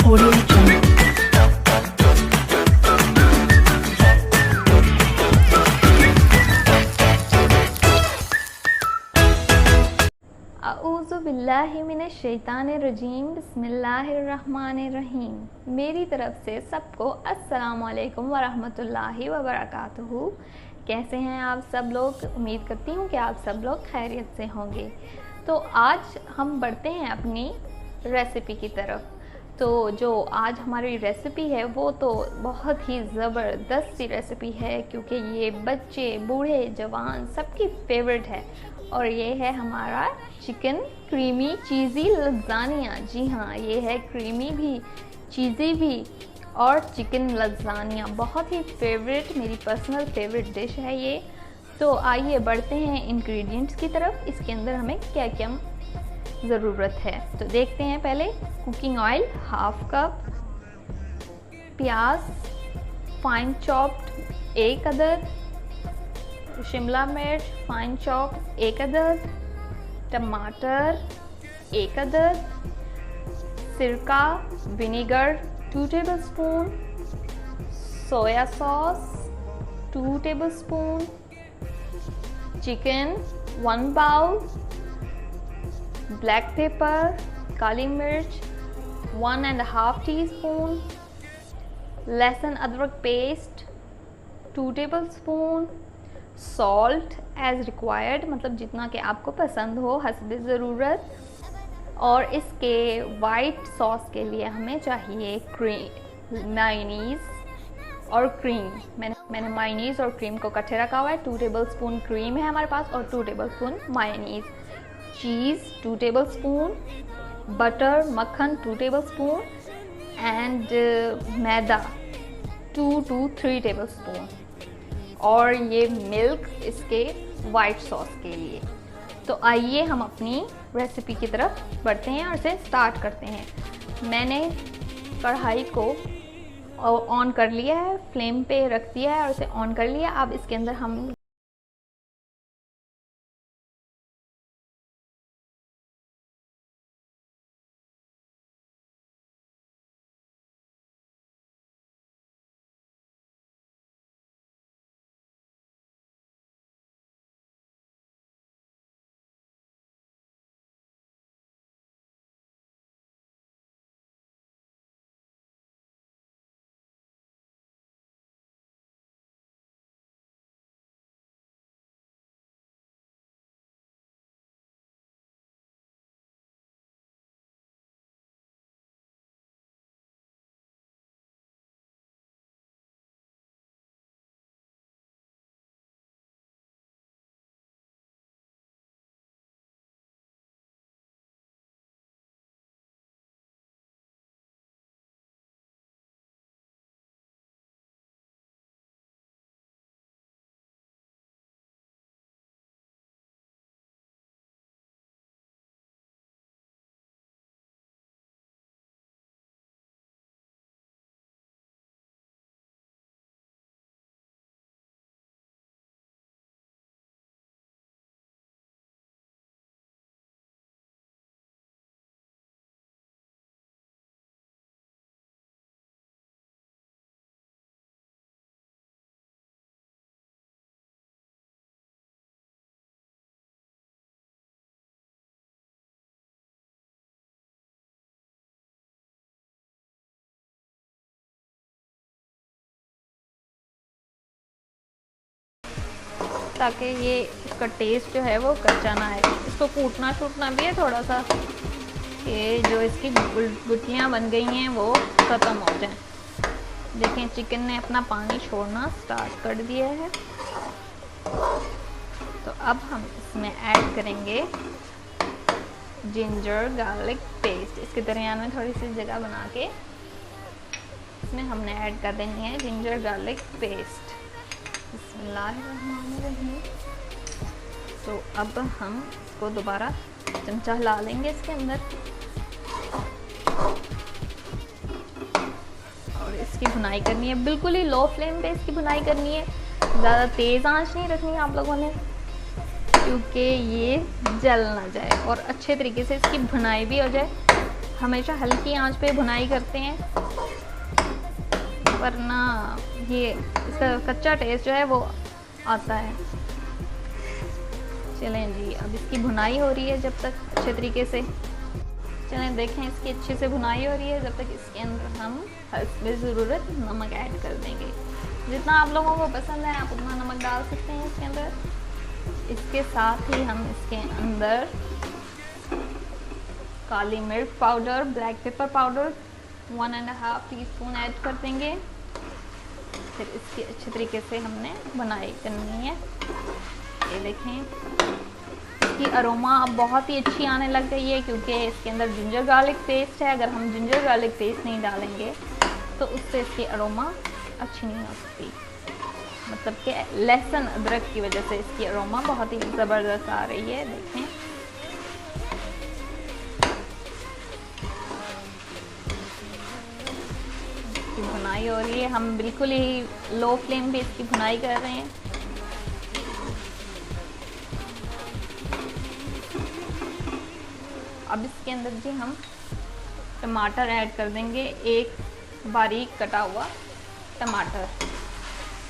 Audio Jungle. अऊज़ु बिल्लाहि मिनश शैतानिर रजीम बिस्मिल्लाहिर्रहमानिर रहीम। मेरी तरफ से सबको अस्सलामु अलैकुम वरहमतुल्लाहि वबरकातुहू। कैसे हैं आप सब लोग? उम्मीद करती हूँ कि आप सब लोग खैरियत से होंगे। तो आज हम बढ़ते हैं अपनी रेसिपी की तरफ। तो जो आज हमारी रेसिपी है वो तो बहुत ही ज़बरदस्त सी रेसिपी है, क्योंकि ये बच्चे बूढ़े जवान सबकी फेवरेट है। और ये है हमारा चिकन क्रीमी चीज़ी लज़ानिया। जी हाँ, ये है क्रीमी भी, चीज़ी भी और चिकन लज़ानिया। बहुत ही फेवरेट, मेरी पर्सनल फेवरेट डिश है ये। तो आइए बढ़ते हैं इंग्रेडिएंट्स की तरफ। इसके अंदर हमें क्या क्या ज़रूरत है तो देखते हैं। पहले कुकिंग ऑयल हाफ कप, प्याज फाइन चॉप्ड 1 अदद, शिमला मिर्च फाइन चॉप 1 अदद, टमाटर 1 अदद, सिरका vinegar 2 tablespoon, soya sauce 2 tablespoon, chicken 1 bowl, black pepper काली मिर्च 1.5 टीस्पून, लहसुन अदरक paste 2 tablespoon, salt as required, मतलब जितना कि आपको पसंद हो हस्ब ज़रूरत। और इसके वाइट सॉस के लिए हमें चाहिए क्रीम, मायोनीज़ और क्रीम। मैंने मायोनीज़ और क्रीम को इकट्ठे रखा हुआ है। 2 टेबलस्पून क्रीम है हमारे पास और 2 टेबलस्पून मायोनीज़, चीज़ 2 टेबलस्पून, बटर मक्खन 2 tablespoon and maida 2 to 3 tablespoon, और ये मिल्क इसके वाइट सॉस के लिए। तो आइए हम अपनी रेसिपी की तरफ बढ़ते हैं और इसे स्टार्ट करते हैं। मैंने कढ़ाई को ऑन कर लिया है, फ्लेम पे रख दिया है और इसे ऑन कर लिया। अब इसके अंदर हम ताकि ये इसका टेस्ट जो है वो कच्चा ना आए। इसको कूटना छूटना भी है थोड़ा सा, ये जो इसकी गुठलियाँ बन गई हैं वो ख़त्म हो जाएं। देखें चिकन ने अपना पानी छोड़ना स्टार्ट कर दिया है। तो अब हम इसमें ऐड करेंगे जिंजर गार्लिक पेस्ट। इसके दरमियान में थोड़ी सी जगह बना के इसमें हमने ऐड कर देनी है जिंजर गार्लिक पेस्ट। बिस्मिल्लाहिर्रहमानिर्रहीम। तो अब हम इसको दोबारा चमचा हिला लेंगे इसके अंदर और इसकी भुनाई करनी है। बिल्कुल ही लो फ्लेम पे इसकी भुनाई करनी है, ज़्यादा तेज़ आंच नहीं रखनी है आप लोगों ने, क्योंकि ये जल ना जाए और अच्छे तरीके से इसकी भुनाई भी हो जाए हमेशा हल्की आंच पे भुनाई करते हैं, वरना ये इसका कच्चा टेस्ट जो है वो आता है। चलें जी, अब इसकी भुनाई हो रही है जब तक अच्छे तरीके से। चलें देखें, इसकी अच्छे से भुनाई हो रही है जब तक इसके अंदर हम हस्बे ज़रूरत नमक ऐड कर देंगे। जितना आप लोगों को पसंद है आप उतना नमक डाल सकते हैं इसके अंदर। इसके साथ ही हम इसके अंदर काली मिर्च powder, black pepper powder 1.5 teaspoon add कर देंगे। फिर इसकी अच्छे तरीके से हमने बुनाई करनी है। ये देखें, इसकी अरोमा अब बहुत ही अच्छी आने लग गई है क्योंकि इसके अंदर जिंजर गार्लिक पेस्ट है। अगर हम जिंजर गार्लिक पेस्ट नहीं डालेंगे तो उससे इसकी अरोमा अच्छी नहीं हो सकती। मतलब कि लहसुन अदरक की वजह से इसकी अरोमा बहुत ही ज़बरदस्त आ रही है। देखें, इसकी भुनाई हो रही है। हम बिल्कुल ही लो फ्लेम पे इसकी भुनाई कर रहे हैं। अब इसके अंदर जी हम टमाटर ऐड कर देंगे, एक बारीक कटा हुआ टमाटर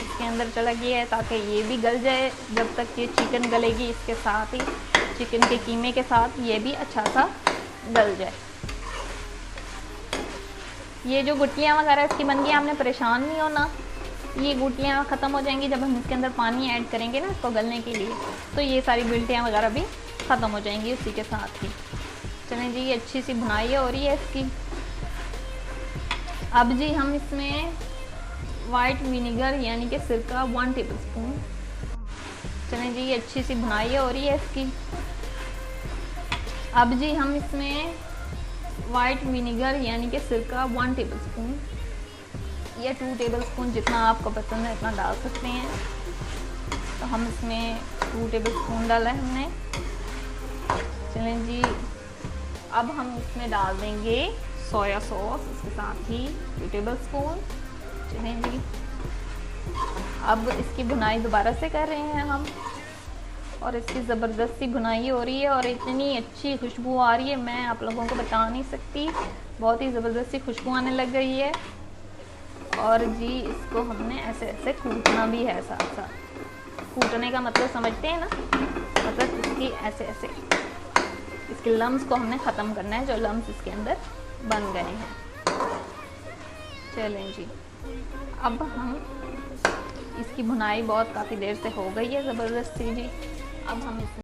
इसके अंदर चला गया है ताकि ये भी गल जाए। जब तक ये चिकन गलेगी इसके साथ ही चिकन के कीमे के साथ ये भी अच्छा सा गल जाए। ये जो गुटलियाँ वगैरह इसकी बन गई, आपने परेशान नहीं होना, ये गुटलियाँ ख़त्म हो जाएंगी जब हम इसके अंदर पानी ऐड करेंगे ना इसको गलने के लिए, तो ये सारी बिल्टियाँ वगैरह भी ख़त्म हो जाएंगी उसी के साथ ही। चलें जी, ये अच्छी सी भुनाई हो रही है इसकी। अब जी हम इसमें वाइट विनेगर यानी कि सिरका 1 टेबलस्पून। चलें जी, ये अच्छी सी भुनाई हो रही है इसकी। अब जी हम इसमें वाइट विनेगर यानी कि सिरका 1 टेबलस्पून या 2 टेबलस्पून, जितना आपको पसंद है इतना डाल सकते हैं। तो हम इसमें 2 टेबलस्पून डाला है हमने। चलें जी, अब हम इसमें डाल देंगे सोया सॉस इसके साथ ही 2 टेबलस्पून। चलें जी, अब इसकी भुनाई दोबारा से कर रहे हैं हम, और इसकी ज़बरदस्ती भुनाई हो रही है और इतनी अच्छी खुशबू आ रही है, मैं आप लोगों को बता नहीं सकती। बहुत ही ज़बरदस्ती खुशबू आने लग गई है। और जी इसको हमने ऐसे ऐसे कूटना भी है साथ साथ। कूटने का मतलब समझते हैं ना, मतलब इसकी ऐसे ऐसे इसके लम्स को हमने ख़त्म करना है जो लम्स इसके अंदर बन गए हैं। चलें जी, अब हम इसकी भुनाई बहुत काफ़ी देर से हो गई है ज़बरदस्ती जी। अब हम इसमें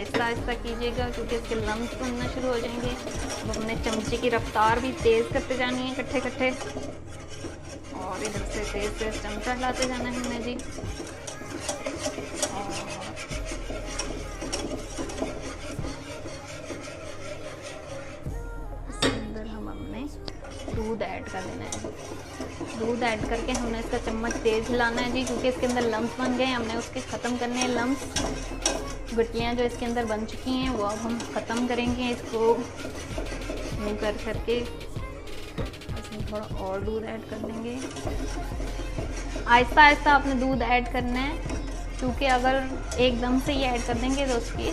आहिस्ता आहिस्ता कीजिएगा क्योंकि इसके लम्स बनना शुरू हो जाएंगे। अब हमने चमचे की रफ्तार भी तेज़ करते जानी है इकट्ठे इकट्ठे, और इधर से तेज़ तेज़ चमचा हिलाते जाना है हमें जी। इसके अंदर हमने दूध ऐड कर देना है। दूध ऐड करके हमने इसका चम्मच तेज़ हिलाना है जी, क्योंकि इसके अंदर लम्स बन गए, हमने उसके ख़त्म करने हैं लम्स। गुटलियाँ जो इसके अंदर बन चुकी हैं वो अब हम ख़त्म करेंगे इसको मुँह कर करके। इसमें थोड़ा और दूध ऐड कर देंगे। आहिस्ता आहिस्ता आपने दूध ऐड करना है, क्योंकि अगर एकदम से ये ऐड कर देंगे तो उसकी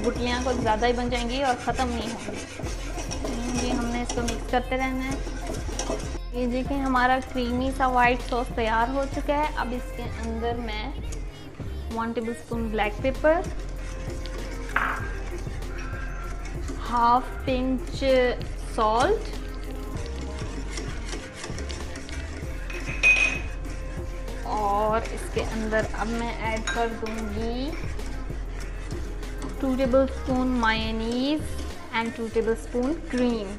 गुटलियाँ कुछ ज़्यादा ही बन जाएंगी और ख़त्म नहीं होंगी। ये हमने इसको मिक्स करते रहना है। ये देखिए हमारा क्रीमी सा वाइट सॉस तैयार हो चुका है। अब इसके अंदर मैं 1 tablespoon black pepper, half pinch salt, और इसके अंदर अब मैं ऐड कर दूंगी 2 tablespoon mayonnaise and 2 tablespoon cream.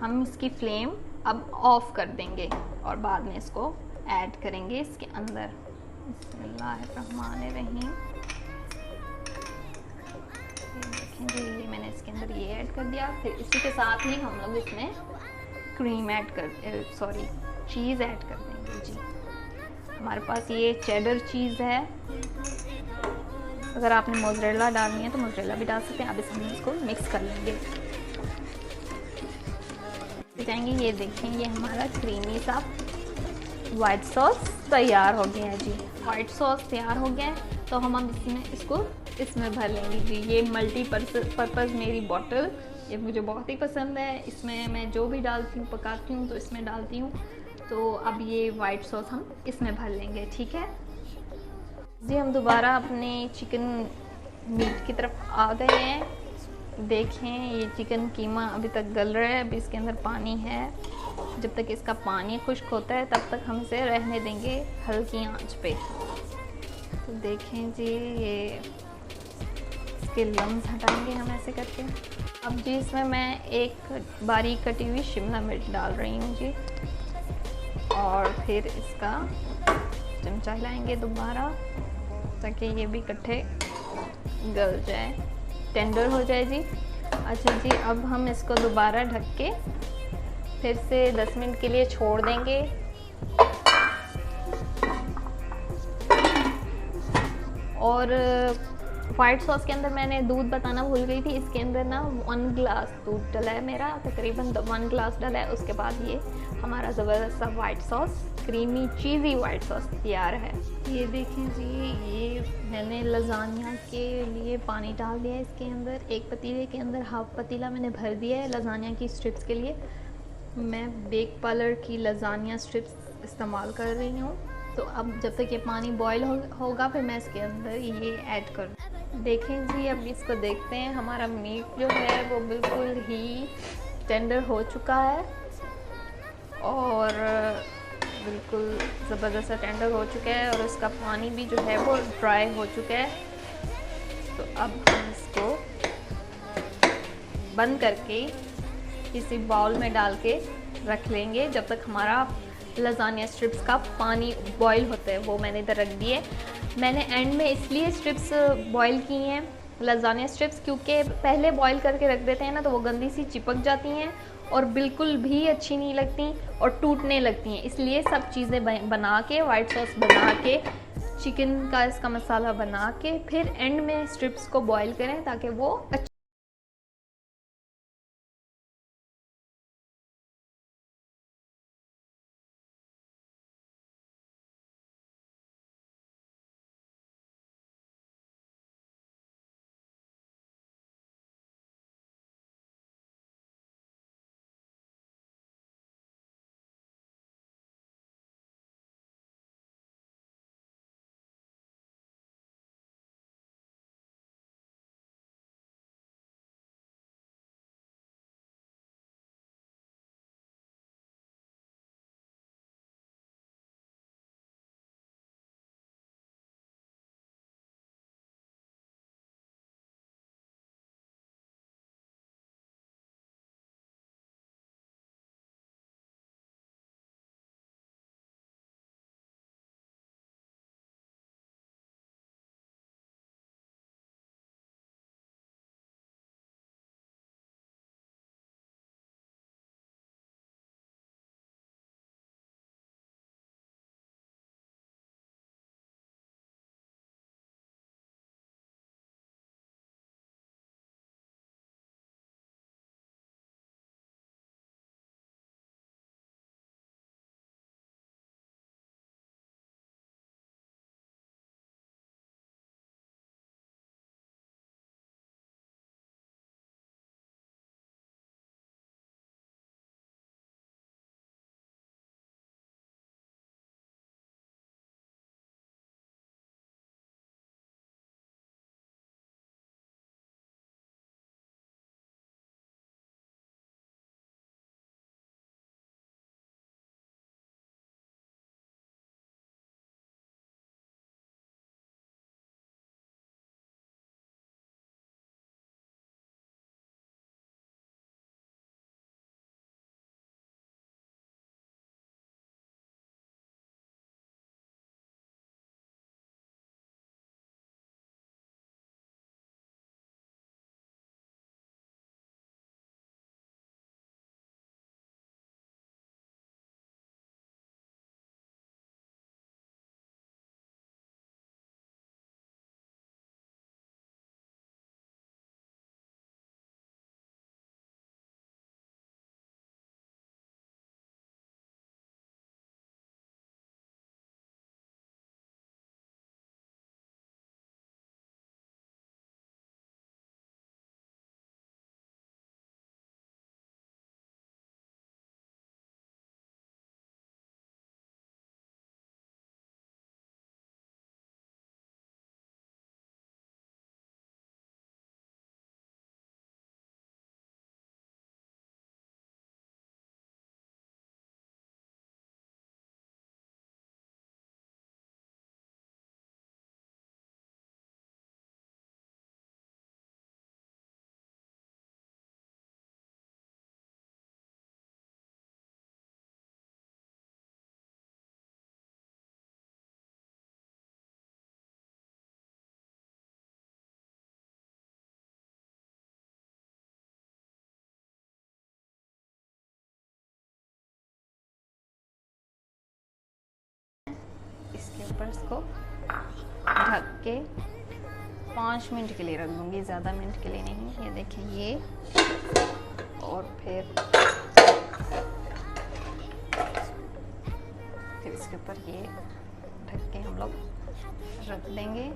हम इसकी फ्लेम अब ऑफ कर देंगे और बाद में इसको ऐड करेंगे इसके अंदर। बिस्मिल्लाहिर्रहमानिर्रहीम। देखेंगे ये मैंने इसके अंदर ये ऐड कर दिया। फिर इसी के साथ ही हम लोग इसमें क्रीम ऐड कर चीज़ ऐड कर देंगे जी। हमारे पास ये चेडर चीज़ है, अगर आपने मोज़रेला डालनी है तो मोज़रेला भी डाल सकते हैं। अब हम इसको मिक्स कर लेंगे जाएंगे। ये देखें ये हमारा क्रीमी सा वाइट सॉस तैयार हो गया है जी। वाइट सॉस तैयार हो गया है तो हम इसमें भर लेंगे जी। ये मल्टीपर्पज़ मेरी बॉटल, ये मुझे बहुत ही पसंद है। इसमें मैं जो भी डालती हूँ, पकाती हूँ तो इसमें डालती हूँ। तो अब ये वाइट सॉस हम इसमें भर लेंगे, ठीक है जी। हम दोबारा अपने चिकन मीट की तरफ आ गए हैं। देखें ये चिकन कीमा अभी तक गल रहा है, अभी इसके अंदर पानी है। जब तक इसका पानी खुश्क होता है तब तक हम इसे रहने देंगे हल्की आंच पे। तो देखें जी ये इसके लम्स हटाएंगे हम ऐसे करके। अब जी इसमें मैं एक बारीक कटी हुई शिमला मिर्च डाल रही हूँ जी, और फिर इसका चमचा हिलाएंगे दोबारा ताकि ये भी इकट्ठे गल जाए, टेंडर हो जाए जी। अच्छा जी, अब हम इसको दोबारा ढक के फिर से 10 मिनट के लिए छोड़ देंगे। और वाइट सॉस के अंदर मैंने दूध बताना भूल गई थी। इसके अंदर ना 1 गिलास दूध डला है मेरा, तकरीबन 1 गिलास डला है। उसके बाद ये हमारा ज़बरदस्त सा वाइट सॉस, क्रीमी चीज़ी वाइट सॉस तैयार है। ये देखें जी, ये मैंने लजानिया के लिए पानी डाल दिया है इसके अंदर। एक पतीले के अंदर हाफ पतीला मैंने भर दिया है लजानिया की स्ट्रिप्स के लिए। मैं बेक पार्लर की लजानिया स्ट्रिप्स इस्तेमाल कर रही हूँ। तो अब जब तक ये पानी बॉयल होगा फिर मैं इसके अंदर ये ऐड कर। देखें जी, अब इसको देखते हैं। हमारा मीट जो है वो बिल्कुल ही टेंडर हो चुका है और बिल्कुल ज़बरदस्त टेंडर हो चुका है, और इसका पानी भी जो है वो ड्राई हो चुका है। तो अब हम इसको बंद करके किसी बाउल में डाल के रख लेंगे जब तक हमारा लजानिया स्ट्रिप्स का पानी बॉईल होता है। वो मैंने इधर रख दिए। मैंने एंड में इसलिए स्ट्रिप्स बॉईल की हैं लजानिया स्ट्रिप्स, क्योंकि पहले बॉईल करके रख देते हैं ना तो वो गंदी सी चिपक जाती हैं और बिल्कुल भी अच्छी नहीं लगती और टूटने लगती हैं। इसलिए सब चीज़ें बना के, वाइट सॉस बना के, चिकन का इसका मसाला बना के फिर एंड में स्ट्रिप्स को बॉईल करें ताकि वो इसके ऊपर इसको ढक के 5 मिनट के लिए रख दूँगी, ज़्यादा मिनट के लिए नहीं। ये देखिए ये, और फिर इसके ऊपर ये ढक के हम लोग रख देंगे।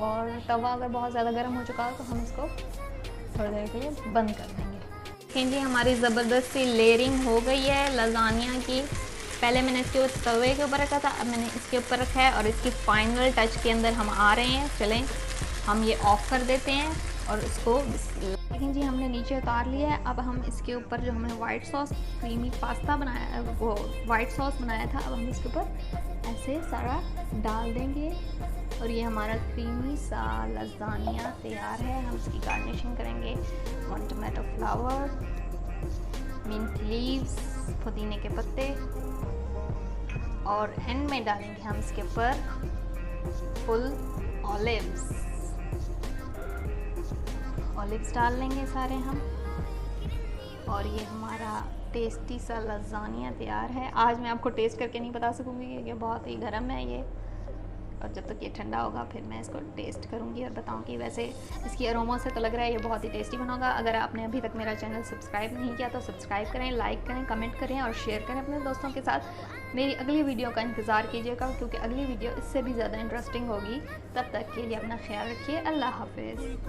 और तवा अगर बहुत ज़्यादा गर्म हो चुका हो तो हम इसको थोड़ी देर के लिए बंद कर देंगे। देखिए जी हमारी ज़बरदस्त सी लेयरिंग हो गई है लजानिया की। पहले मैंने इसके तवे के ऊपर रखा था, अब मैंने इसके ऊपर रखा है और इसकी फाइनल टच के अंदर हम आ रहे हैं। चलें हम ये ऑफ़ कर देते हैं और इसको, लेकिन जी हमने नीचे उतार लिया है। अब हम इसके ऊपर जो हमने वाइट सॉस क्रीमी पास्ता बनाया, वो वाइट सॉस बनाया था, अब हम इसके ऊपर ऐसे सारा डाल देंगे और ये हमारा क्रीमी सा लजानिया तैयार है। हम इसकी गार्निशिंग करेंगे 1 टमाटो फ्लावर, मिंट लीव्स, पुदीने के पत्ते, और एंड में डालेंगे हम इसके ऊपर फुल ऑलिव्स डाल लेंगे सारे हम। और ये हमारा टेस्टी सा लजानिया तैयार है। आज मैं आपको टेस्ट करके नहीं बता सकूँगी क्योंकि बहुत ही गर्म है ये, और जब तक ये ठंडा होगा फिर मैं इसको टेस्ट करूँगी और बताऊँगी। वैसे इसकी अरोमा से तो लग रहा है ये बहुत ही टेस्टी बना होगा। अगर आपने अभी तक मेरा चैनल सब्सक्राइब नहीं किया तो सब्सक्राइब करें, लाइक करें, कमेंट करें और शेयर करें अपने दोस्तों के साथ। मेरी अगली वीडियो का इंतज़ार कीजिएगा क्योंकि अगली वीडियो इससे भी ज़्यादा इंटरेस्टिंग होगी। तब तक के लिए अपना ख्याल रखिए। अल्लाह हाफ़िज़।